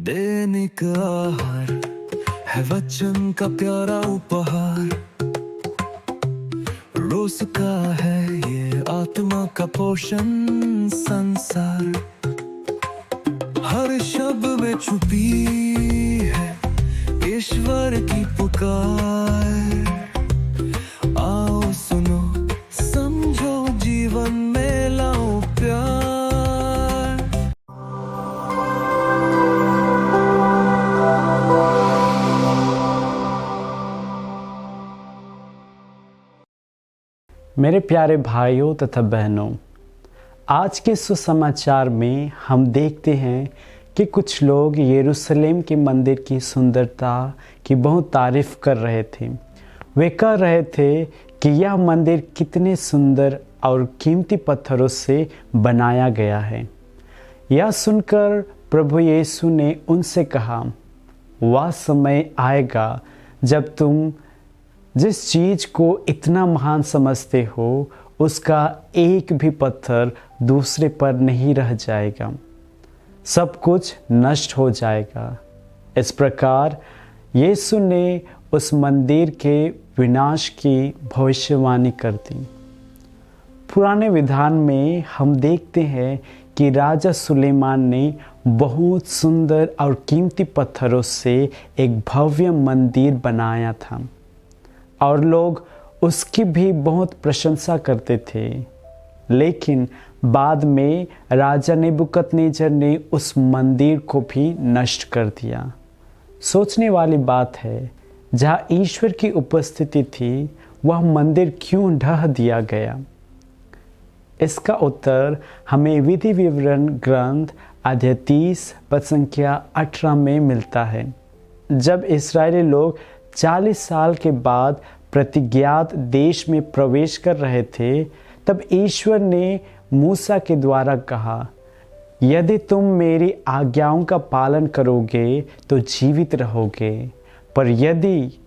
दैनिक आहार है वचन का प्यारा उपहार। रोज का है ये आत्मा का पोषण संसार। हर शब्द में छुपी है ईश्वर की पुकार। आओ सुनो समझो जीवन में लाओ प्यार। मेरे प्यारे भाइयों तथा बहनों, आज के सुसमाचार में हम देखते हैं कि कुछ लोग यरूशलेम के मंदिर की सुंदरता की बहुत तारीफ कर रहे थे। वे कह रहे थे कि यह मंदिर कितने सुंदर और कीमती पत्थरों से बनाया गया है। यह सुनकर प्रभु यीशु ने उनसे कहा, वह समय आएगा जब तुम जिस चीज़ को इतना महान समझते हो उसका एक भी पत्थर दूसरे पर नहीं रह जाएगा, सब कुछ नष्ट हो जाएगा। इस प्रकार यीशु ने उस मंदिर के विनाश की भविष्यवाणी कर दी। पुराने विधान में हम देखते हैं कि राजा सुलेमान ने बहुत सुंदर और कीमती पत्थरों से एक भव्य मंदिर बनाया था और लोग उसकी भी बहुत प्रशंसा करते थे। लेकिन बाद में राजा नेबुकदनेस्सर ने उस मंदिर को भी नष्ट कर दिया। सोचने वाली बात है, जहाँ ईश्वर की उपस्थिति थी वह मंदिर क्यों ढह दिया गया? इसका उत्तर हमें विधि विवरण ग्रंथ अध्याय 30 पद संख्या 18 में मिलता है। जब इस्राएली लोग 40 साल के बाद प्रतिज्ञात देश में प्रवेश कर रहे थे, तब ईश्वर ने मूसा के द्वारा कहा, यदि तुम मेरी आज्ञाओं का पालन करोगे तो जीवित रहोगे, पर यदि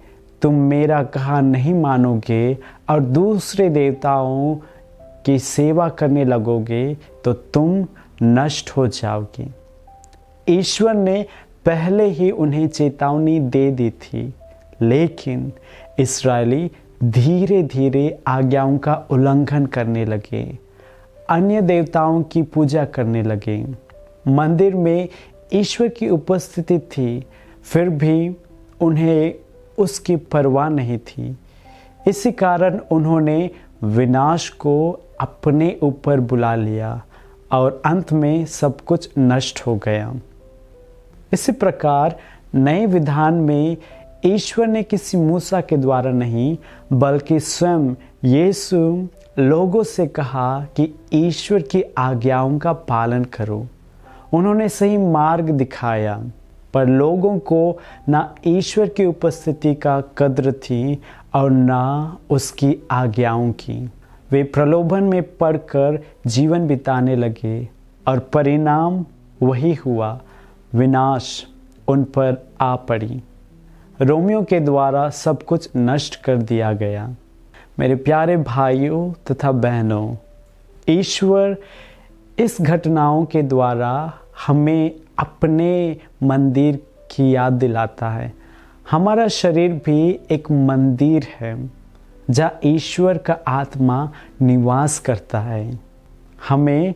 तुम मेरा कहा नहीं मानोगे और दूसरे देवताओं की सेवा करने लगोगे तो तुम नष्ट हो जाओगे। ईश्वर ने पहले ही उन्हें चेतावनी दे दी थी, लेकिन इस्राएली धीरे धीरे आज्ञाओं का उल्लंघन करने लगे, अन्य देवताओं की पूजा करने लगे। मंदिर में ईश्वर की उपस्थिति थी, फिर भी उन्हें उसकी परवाह नहीं थी। इसी कारण उन्होंने विनाश को अपने ऊपर बुला लिया और अंत में सब कुछ नष्ट हो गया। इसी प्रकार नए विधान में ईश्वर ने किसी मूसा के द्वारा नहीं बल्कि स्वयं यीशु लोगों से कहा कि ईश्वर की आज्ञाओं का पालन करो। उन्होंने सही मार्ग दिखाया, पर लोगों को ना ईश्वर की उपस्थिति का कद्र थी और ना उसकी आज्ञाओं की। वे प्रलोभन में पड़कर जीवन बिताने लगे और परिणाम वही हुआ, विनाश उन पर आ पड़ी। रोमियों के द्वारा सब कुछ नष्ट कर दिया गया। मेरे प्यारे भाइयों तथा बहनों, ईश्वर इस घटनाओं के द्वारा हमें अपने मंदिर की याद दिलाता है। हमारा शरीर भी एक मंदिर है जहाँ ईश्वर का आत्मा निवास करता है। हमें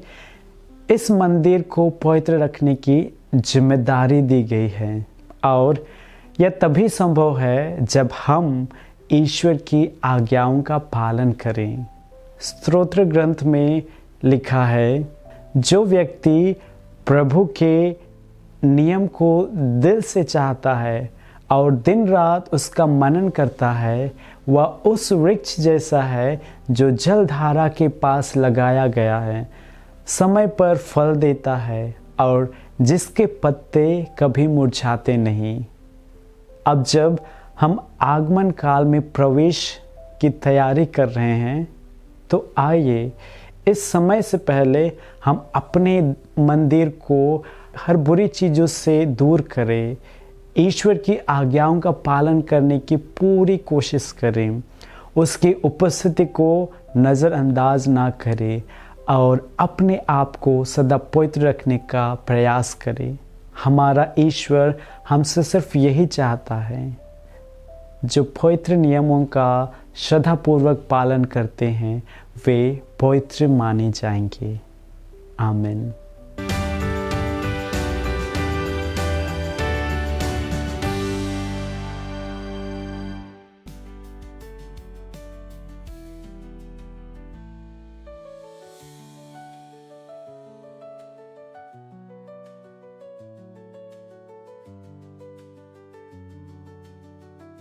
इस मंदिर को पवित्र रखने की जिम्मेदारी दी गई है और यह तभी संभव है जब हम ईश्वर की आज्ञाओं का पालन करें। स्तोत्र ग्रंथ में लिखा है, जो व्यक्ति प्रभु के नियम को दिल से चाहता है और दिन रात उसका मनन करता है, वह उस वृक्ष जैसा है जो जलधारा के पास लगाया गया है, समय पर फल देता है और जिसके पत्ते कभी मुरझाते नहीं। अब जब हम आगमन काल में प्रवेश की तैयारी कर रहे हैं, तो आइए इस समय से पहले हम अपने मंदिर को हर बुरी चीज़ों से दूर करें, ईश्वर की आज्ञाओं का पालन करने की पूरी कोशिश करें, उसकी उपस्थिति को नज़रअंदाज ना करें और अपने आप को सदा पवित्र रखने का प्रयास करें। हमारा ईश्वर हमसे सिर्फ यही चाहता है, जो पवित्र नियमों का श्रद्धापूर्वक पालन करते हैं वे पवित्र माने जाएंगे। आमीन।